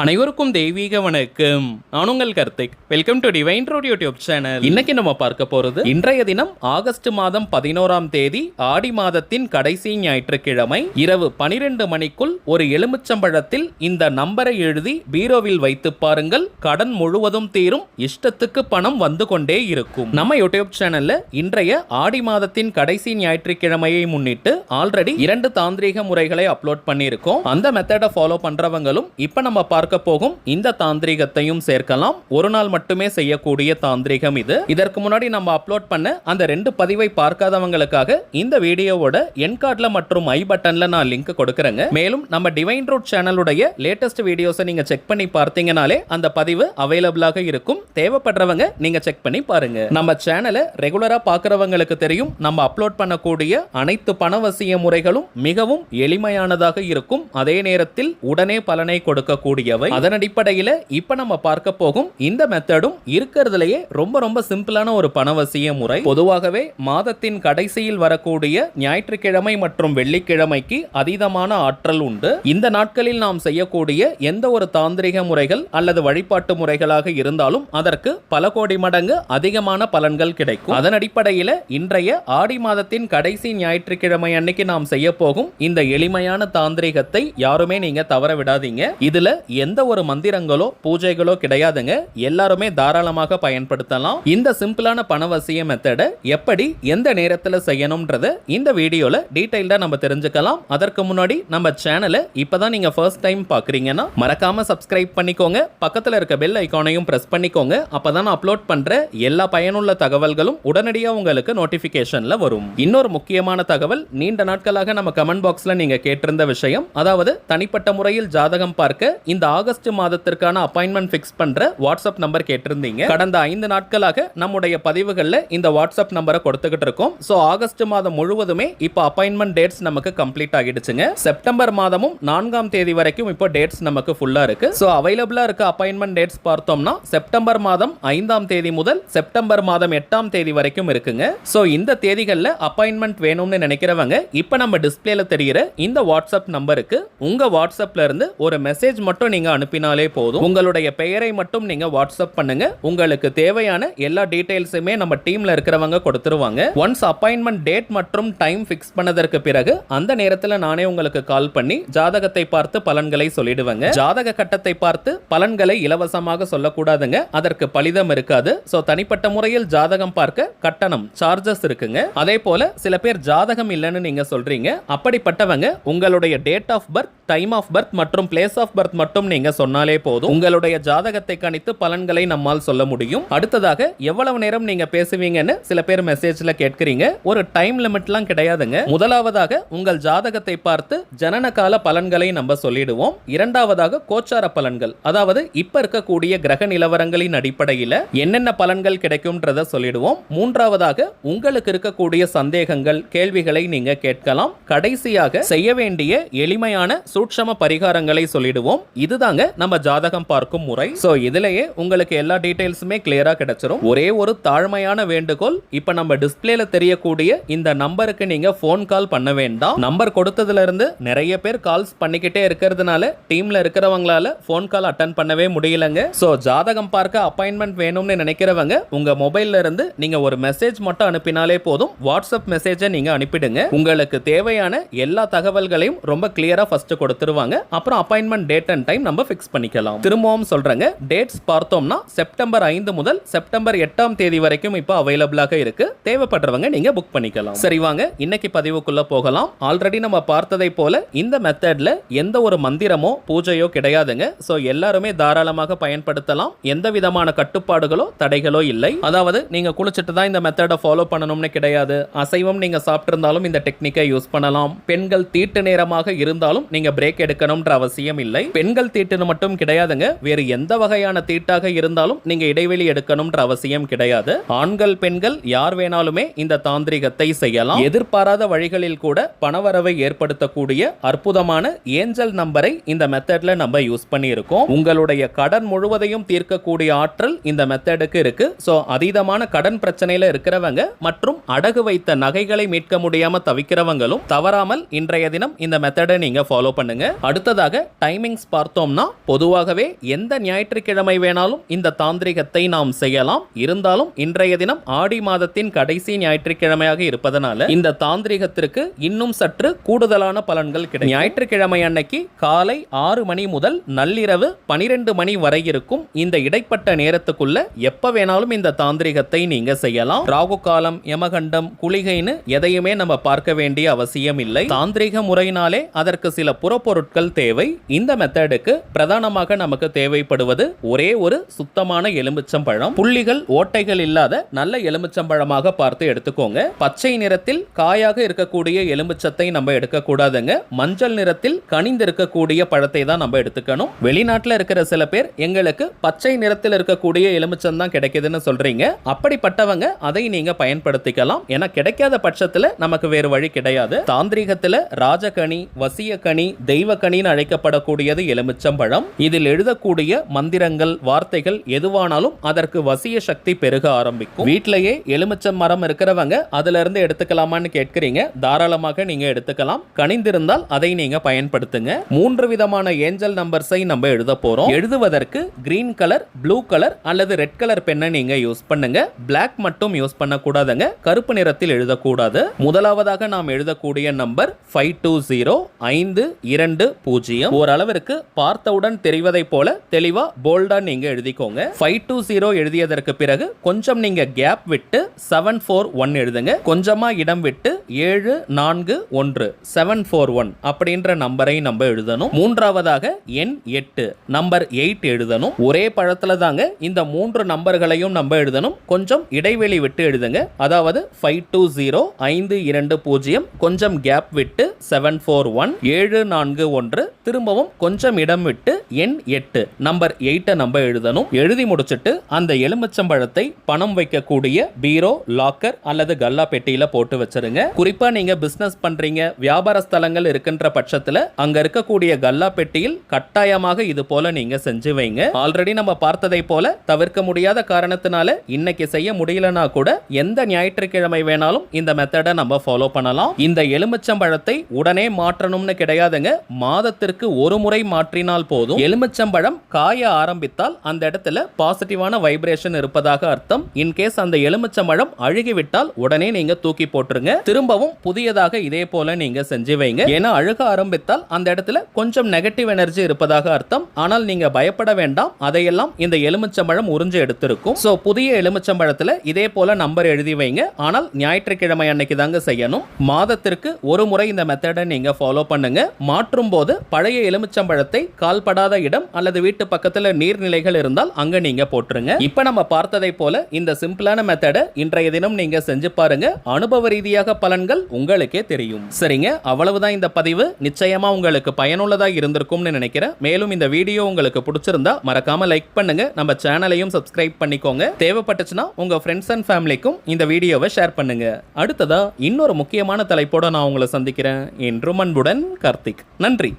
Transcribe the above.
அனைவருக்கும் தெய்வீக வணக்கம். நான் உங்கள் Karthik. Welcome to divine road YouTube channel. இன்னைக்கு நம்ம பார்க்க போறது இன்றைய தினம் ஆகஸ்ட் மாதம் 11ஆம் தேதி ஆடி மாதத்தின் கடைசி ஞாயிற்றுக்கிழமை இரவு 12 மணிக்குள் ஒரு எலுமிச்சம்பழத்தில் இந்த நம்பரை எழுதி பீரோவில் வைத்து பாருங்கள். கடன் முழுவதும் தீரும், இஷ்டத்துக்கு பணம் வந்து கொண்டே இருக்கும். நம்ம யூடியூப் சேனல்ல இன்றைய ஆடி மாதத்தின் கடைசி ஞாயிற்றுக்கிழமையை முன்னிட்டு ஆல்ரெடி 2 தாந்திரீக முறைகளை அப்லோட் பண்ணியிருக்கோம். அந்த மெத்தடை ஃபாலோ பண்றவங்களும் இப்ப நம்ம பார்க்க போகும் இந்த தாந்திரீகத்தையும் சேர்க்கலாம். ஒரு நாள் மட்டுமே செய்யக்கூடிய தாந்திரீகம் இது. இதற்கு முன்னாடி நம்ம அப்லோட் பண்ண அந்த 2 பதிவை பார்க்காதவங்களுக்காக இந்த வீடியோவோட என் கார்ட்ல மற்றும் ஐ பட்டன்ல நான் லிங்க் கொடுக்கறேங்க. மேலும் நம்ம டிவைன் ரூட் சேனலுடைய லேட்டஸ்ட் வீடியோஸை நீங்க செக் பண்ணி பார்த்தீங்கனாலே அந்த பதிவு அவைலபிளாக இருக்கும். தேவைப்படுறவங்க நீங்க செக் பண்ணி பாருங்க. நம்ம சேனலை ரெகுலரா பார்க்கறவங்களுக்கு தெரியும், நம்ம அப்லோட் பண்ணக்கூடிய அனைத்து பணவசிய முறைகளும் மிகவும் எளிமையானதாக இருக்கும். அதே நேரத்தில் உடனே பலனை கொடுக்கக்கூடியவை. அதன் அடிப்படையில் இப்ப நம்ம பார்க்க போகும் இந்த மெத்தடும் இருக்கிறதுலயே ரொம்ப சிம்பிளான ஒரு பணவசிய முறை. பொதுவாகவே மாதத்தின் கடைசியில் வரக்கூடிய ஞாயிற்றுக்கிழமை மற்றும் வெள்ளிக்கிழமைக்கு அதீதமான ஆற்றல் உண்டு. இந்த நாட்களில் நாம் செய்யக்கூடிய எந்த ஒரு தாந்திரிக முறைகள் அல்லது வழிபாட்டு முறைகளாக இருந்தாலும் அதற்கு பல கோடி மடங்கு அதிகமான பலன்கள் கிடைக்கும். அதன் அடிப்படையில் இன்றைய ஆடி மாதத்தின் கடைசி ஞாயிற்றுக்கிழமை அன்னைக்கு நாம் செய்ய போகும் இந்த எளிமையான தாந்திரிகத்தை யாருமே நீங்க தவற விடாதீங்க. இதுல எந்த ஒரு மந்திரங்களோ பூஜைகளோ கிடையாதுங்க. எல்லாருமே தாராளமாக பயன்படுத்தலாம். இந்த சிம்பிளான பணவசிய மெத்தடை எப்படி எந்த நேரத்தில் செய்யணும்ன்றத இந்த வீடியோல டீடைல்டா நம்ம தெரிஞ்சுக்கலாம். அதற்கு முன்னாடி நம்ம சேனலை இப்பதான் நீங்க ஃபர்ஸ்ட் டைம் பாக்குறீங்கன்னா மறக்காம சப்ஸ்கிரைப் பண்ணிக்கோங்க. பக்கத்துல இருக்க பெல் ஐகானையும் பிரஸ் பண்ணிக்கோங்க. அப்பதான் அப்லோட் பண்ற எல்லா பயனுள்ள தகவல்களும் உடனடியாக உங்களுக்கு நோட்டிபிகேஷன்ல வரும். இன்னொரு முக்கியமான தகவல், நீண்ட நாட்களாக நம்ம கமெண்ட் பாக்ஸ்ல நீங்க கேட்டிருந்த விஷயம், அதாவது தனிப்பட்ட முறையில் ஜாதகம் பார்க்க இந்த ஆகஸ்ட் மாதத்திற்கான அப்பாயின்மெண்ட் ஃபிக்ஸ் பண்ற வாட்ஸ்அப் நம்பர் கேட்டிருந்தீங்க. கடந்த 5 நாட்களாக நம்முடைய பதிவுகள்ல இந்த வாட்ஸ்அப் நம்பரை கொடுத்துக்கிட்டு இருக்கோம். சோ ஆகஸ்ட் மாதம் முழுவதுமே இப்போ அப்பாயின்மெண்ட் டேட்ஸ் நமக்கு கம்ப்ளீட் ஆகிடுச்சுங்க. செப்டம்பர் மாதமும் 4ஆம் தேதி வரைக்கும் இப்போ டேட்ஸ் நமக்கு ஃபுல்லா இருக்கு. சோ அவைலபிளா இருக்க அப்பாயின்மெண்ட் டேட்ஸ் பார்த்தோம்னா செப்டம்பர் மாதம் 5ஆம் தேதி முதல் செப்டம்பர் மாதம் 8ஆம் தேதி வரைக்கும் இருக்குங்க. சோ இந்த தேதிகள்ல அப்பாயின்மெண்ட் வேணும்னு நினைக்கிறவங்க இப்ப நம்ம டிஸ்பிளேல தெரிகிற இந்த வாட்ஸ்அப் நம்பருக்கு உங்க வாட்ஸ்அப்ல இருந்து ஒரு மெசேஜ் மட்டும் நீங்க அனுப்பினாலே போதும். உங்களுடைய பெயரை மட்டும் நீங்க வாட்ஸ்அப் பண்ணுங்க. உங்களுக்கு தேவையான எல்லா டீடைல்ஸுமே நம்ம டீம்ல இருக்கிறவங்க கொடுத்துருவாங்க. ஒன்ஸ் அப்பாயின்மெண்ட் டேட் மற்றும் டைம் ஃபிக்ஸ் பண்ணதற்கு பிறகு அந்த நேரத்தில் நானே உங்களுக்கு கால் பண்ணி ஜாதகத்தை பார்த்து பலன்களை சொல்லிடுவேங்க. ஜாதக கட்டத்தை பார்த்து பலன்களை இலவசமாக சொல்லக்கூடாதுங்க. அதற்கு பலிதம் இருக்காது. சோ தனிப்பட்ட முறையில் ஜாதகம் பார்க்க கட்டணம் சார்ஜஸ் இருக்குங்க. அதே போல சில பேர் ஜாதகம் இல்லைன்னு நீங்க சொல்றீங்க. அப்படிப்பட்டவங்க உங்களுடைய date of birth, time of birth மற்றும் பிளேஸ் ஆஃப் பர்த் மட்டும் நீங்க சொன்னாலே போதும். உங்களுடைய ஜாதகத்தை கணித்து பலன்களை நம்மால் சொல்ல முடியும். அடுத்ததாக எவ்வளவு நேரம் நீங்க பேசுவீங்கன்னு சில பேர் மெசேஜ்ல கேட்கிறீங்க. ஒரு டைம் லிமிட்லாம் கிடையாதுங்க. முதலாவதாக உங்கள் ஜாதகத்தை பார்த்து ஜனன கால பலன்களை நம்ம சொல்லிடுவோம். இரண்டாவதாக கோச்சார பலன்கள், அதாவது இப்ப இருக்கக்கூடிய கிரக நிலவரங்களின் அடிப்படையில் என்னென்ன பலன்கள் கிடைக்கும்ன்றத சொல்லிடுவோம். மூன்றாவதாக உங்களுக்கு இருக்கக்கூடிய சந்தேகங்கள், கேள்விகளை நீங்க கேட்கலாம். கடைசியாக செய்ய வேண்டிய எளிமையான சூட்சம பரிகாரங்களை சொல்லிடுவோம். இதுதாங்க நம்ம ஜாதகம் பார்க்கும் முறை. சோ இதுலயே உங்களுக்கு எல்லா டீடைல்ஸுமே கிளியரா கிடைச்சிரும். ஒரே ஒரு தாழ்மையான வேண்டுகோள், இப்ப நம்ம டிஸ்பிளேல தெரியக்கூடிய இந்த நம்பருக்கு நீங்க போன் கால் பண்ண வேண்டாம். நம்பர் கொடுத்ததுல இருந்து நிறைய பேர் கால்ஸ் பண்ணிக்கிட்டே இருக்கிறதுனால டீம்ல இருக்கிறவங்களால போன் கால் அட்டன் பண்ணவே முடியலங்க. சோ ஜாதகம் பார்க்க அப்பாயின்மெண்ட் வேணும்னு நினைக்கிறவங்க உங்க மொபைல்ல இருந்து நீங்க ஒரு மெசேஜ் மட்டும் அனுப்பினாலே போதும். வாட்ஸ்அப் மெசேஜை நீங்க அனுப்பிடுங்க. உங்களுக்கு தேவையான எல்லா தகவல்களையும் ரொம்ப கிளியரா ஃபர்ஸ்ட் கொடுத்துருவாங்க. அப்புறம் அப்பாயின்மெண்ட் டேட் அண்ட் டைம் நம்ம ஃபிக்ஸ் பண்ணிக்கலாம். திரும்பவும் சொல்றேங்க, டேட்ஸ் பார்த்தோம்னா செப்டம்பர் 5 முதல் செப்டம்பர் 8ஆம் தேதி வரைக்கும் இப்போ அவைலபிளாக இருக்கு. தேவைப்படுறவங்க நீங்க புக் பண்ணிக்கலாம். சரி வாங்க இன்னைக்கு பதிவுக்குள்ள போகலாம். ஆல்ரெடி நம்ம பார்த்ததை போல இந்த மெத்தட்ல எந்த ஒரு மந்திரமோ பூஜையோ கிடையாதுங்க. சோ எல்லாருமே தாராளமாக பயன்படுத்தலாம். எந்த விதமான கட்டுப்பாடுகளோ தடைகளோ இல்லை. அதாவது நீங்க குளிச்சிட்டு தான் இந்த மெத்தடை ஃபாலோ பண்ணணும்னு கிடையாது. அசைவம் நீங்க சாப்பிட்டிருந்தாலும் இந்த டெக்னிக்கை யூஸ் பண்ணலாம். பெண்கள் தீட்டு நேரமாக இருந்தாலும் நீங்க பிரேக் எடுக்கணும்ன்ற அவசியம் இல்லை. பெண்கள் தீட்டுன்னு மட்டும் கிடையாதுங்க, வேறு எந்த வகையான தீட்டாக இருந்தாலும் நீங்க இடைவெளி எடுக்கணும்ன்ற அவசியம் கிடையாது. ஆண்கள் பெண்கள் யார் வேணாலுமே இந்த தாந்திரிகத்தை செய்யலாம். எதிர்பாராத வழிகளில் கூட பணவரவை ஏற்படுத்தக்கூடிய அற்புதமான ஏஞ்சல் நம்பரை இந்த மெத்தட்ல நம்ம யூஸ் பண்ணி இருக்கோம். உங்களுடைய கடன் முழுவதையும் தீர்க்கக்கூடிய ஆற்றல் இந்த மெத்தடுக்கு இருக்கு. சோ அதீதமான கடன் பிரச்சனையில இருக்கிறவங்க மற்றும் அடகு வைத்த நகைகளை மீட்க முடியாம தவிக்கிறவங்களும் தவறாமல் இன்றைய தினம் இந்த மெத்தடை நீங்க ஃபாலோ பண்ணுங்க. அடுத்ததாக டைமிங்ஸ் பார்த்தோம் பார்த்தோம்னா பொதுவாகவே எந்த ஞாயிற்றுக்கிழமை வேணாலும் இந்த தாந்திரிகத்தை நாம் செய்யலாம். இருந்தாலும் இன்றைய தினம் ஆடி மாதத்தின் கடைசி ஞாயிற்றுக்கிழமையாக இருப்பதனால இந்த தாந்திரிகத்திற்கு இன்னும் சற்று கூடுதலான பலன்கள் கிடைக்கும். ஞாயிற்றுக்கிழமை அன்னைக்கு காலை 6 மணி முதல் நள்ளிரவு 12 மணி வரை இருக்கும் இந்த இடைப்பட்ட நேரத்துக்குள்ள எப்ப வேணாலும் இந்த தாந்திரிகத்தை நீங்க செய்யலாம். ராகு காலம், யமகண்டம், குளிகைன்னு எதையுமே நம்ம பார்க்க வேண்டிய அவசியம் இல்லை. தாந்திரிக முறையினாலே அதற்கு சில புறப்பொருட்கள் தேவை. இந்த மெத்தடுக்கு பிரதானமாக நமக்கு தேவைப்படுவது ஒரே ஒரு சுத்தமான எலுமிச்சம்பழம். புள்ளிகள், ஓட்டைகள் இல்லாத நல்ல எலுமிச்சம்பழமாக பார்த்து எடுத்துக்கோங்க. பச்சை நிறத்தில் காயாக இருக்கக்கூடிய எலுமிச்சத்தை நம்ம எடுக்க கூடாதுங்க. மஞ்சள் நிறத்தில் கனிந்து இருக்கக்கூடிய பழத்தை தான் நம்ம எடுத்துக்கணும். வெளிநாட்டில் இருக்கிற சில பேர் எங்களுக்கு பச்சை நிறத்தில் இருக்கக்கூடிய எலுமிச்சம் தான் கிடைக்குதுன்னு சொல்றீங்க. அப்படிப்பட்டவங்க அதை நீங்க பயன்படுத்திக்கலாம். ஏன்னா கிடைக்காத பட்சத்தில் நமக்கு வேறு வழி கிடையாது. தாந்திரிகத்தில் ராஜகனி, வசியக்கனி, தெய்வக்கனின்னு அழைக்கப்படக்கூடியது எலுமிச்சம்பழம். இதில் எழுதக்கூடிய மந்திரங்கள், வார்த்தைகள் எதுவானாலும் அதற்கு வசிய சக்தி பெருக ஆரம்பிக்கும். வீட்டிலேயே எலுமிச்சம் மரம் இருக்கிறவங்க அதுல இருந்து எடுத்துக்கலாமான்னு கேட்கிறீங்க. தாராளமாக நீங்க எடுத்துக்கலாம். கனிந்திருந்தால் அதை நீங்க பயன்படுத்துங்க. 3 விதமான ஏஞ்சல் நம்பர்ஸை நம்ம எழுத போறோம். எழுதுவதற்கு கிரீன் கலர், ப்ளூ கலர் அல்லது ரெட் கலர் பெண்ணை நீங்க யூஸ் பண்ணுங்க. பிளாக் மட்டும் யூஸ் பண்ணக்கூடாதுங்க. கருப்பு நிறத்தில் எழுதக்கூடாது. முதலாவதாக நாம் எழுதக்கூடிய நம்பர் 520. ஓரளவிற்கு பார்த்தவுடன் தெரிவதை போல தெளிவா போல்டா நீங்க எழுதிக்கோங்க. 520 எழுதியதற்கு பிறகு கொஞ்சம் நீங்க கேப் விட்டு 741 எழுதுங்க. கொஞ்சமா இடம் விட்டு 741 741 அப்படின்ற நம்பரை நம்ம எழுதணும். மூன்றாவதாக எண் 8 நம்பர் 8 எழுதணும். ஒரே பழத்துல தாங்க இந்த 3 நம்பர்களையும் நம்ம எழுதணும். கொஞ்சம் இடைவெளி விட்டு எழுதுங்க. அதாவது 520 520 கொஞ்சம் கேப் விட்டு 741 741 திரும்பவும் கொஞ்சம் இடம் விட்டு எண் 8 நம்பர் 8 நம்ம எழுதணும். எழுதி முடிச்சிட்டு அந்த எலுமிச்சம்பழத்தை பணம் வைக்கக்கூடிய பீரோ, லாக்கர் அல்லது கல்லா பெட்டியில போட்டு வச்சிருங்க. குறிப்பா நீங்க பிசினஸ் பண்றீங்க, வியாபார ஸ்தலங்கள் இருக்கின்ற பட்சத்துல அங்க இருக்கக்கூடிய கல்லா பெட்டியில் கட்டாயமாக இது போல நீங்க செஞ்சு வைங்க. ஆல்ரெடி நம்ம பார்த்ததை போல தவிர்க்க முடியாத காரணத்தினால இன்னைக்கு செய்ய முடியலனா கூட எந்த ஞாயிற்றுக்கிழமை வேணாலும் இந்த மெத்தடை நம்ம ஃபாலோ பண்ணலாம். இந்த எலுமிச்சம்பழத்தை உடனே மாற்றணும்னு கிடையாதுங்க. மாதத்திற்கு ஒரு முறை மாற்றினால் போதும். எலுமிச்சம்பழம் காய ஆரம்பித்தால் அந்த இடத்துல பாசிட்டிவான வைப்ரேஷன் இருப்பதாக அர்த்தம். இன்கேஸ் அந்த எலுமிச்சம்பழம் அழுகிவிட்டால் உடனே நீங்க தூக்கி போட்டுருங்க. திரும்பவும் புதியதாக இதே போல நீங்க செஞ்சு வைங்க. ஏன்னா அழுக ஆரம்பித்தால் அந்த இடத்துல கொஞ்சம் நெகட்டிவ் எனர்ஜி இருப்பதாக அர்த்தம். ஆனால் நீங்க பயப்பட வேண்டாம். அதையெல்லாம் இந்த எலுமிச்சம்பழம் உறிஞ்சு எடுத்திருக்கும். சோ புதிய எலுமிச்சம்பழத்துல இதே போல நம்பர் எழுதி வைங்க. ஆனால் ஞாயிற்றுக்கிழமை அன்னைக்கு தாங்க செய்யணும். மாதத்திற்கு ஒரு முறை இந்த மெத்தடை நீங்க ஃபாலோ பண்ணுங்க. மாற்றும் போது பழைய எலுமிச்சம்பழத்தை கால்படாத இடம் அல்லது வீட்டு பக்கத்துல நீர்நிலைகள் இருந்தால் அங்க நீங்க போட்டுருங்க. இப்ப நம்ம பார்த்ததை போல இந்த சிம்பிளான மெத்தடை இன்றைய தினம் நீங்க செஞ்சு பாருங்க. அனுபவ ரீதியாக பலன்கள் உங்களுக்கே தெரியும். சரிங்க, அவ்வளவுதான் இந்த பதிவு. நிச்சயமா உங்களுக்கு பயனுள்ளதா இருந்திருக்கும்னு நினைக்கிறேன். மேலும் இந்த வீடியோ உங்களுக்கு பிடிச்சிருந்தா மறக்காம லைக் பண்ணுங்க. நம்ம சேனலையும் சப்ஸ்கிரைப் பண்ணிக்கோங்க. தேவைப்பட்டுச்சுன்னா உங்க ஃப்ரெண்ட்ஸ் அண்ட் ஃபேமிலிக்கும் இந்த வீடியோவை ஷேர் பண்ணுங்க. அடுத்ததா இன்னொரு முக்கியமான தலைப்போட நான் உங்களை சந்திக்கிறேன். என்றும் அன்புடன் கார்த்திக். நன்றி.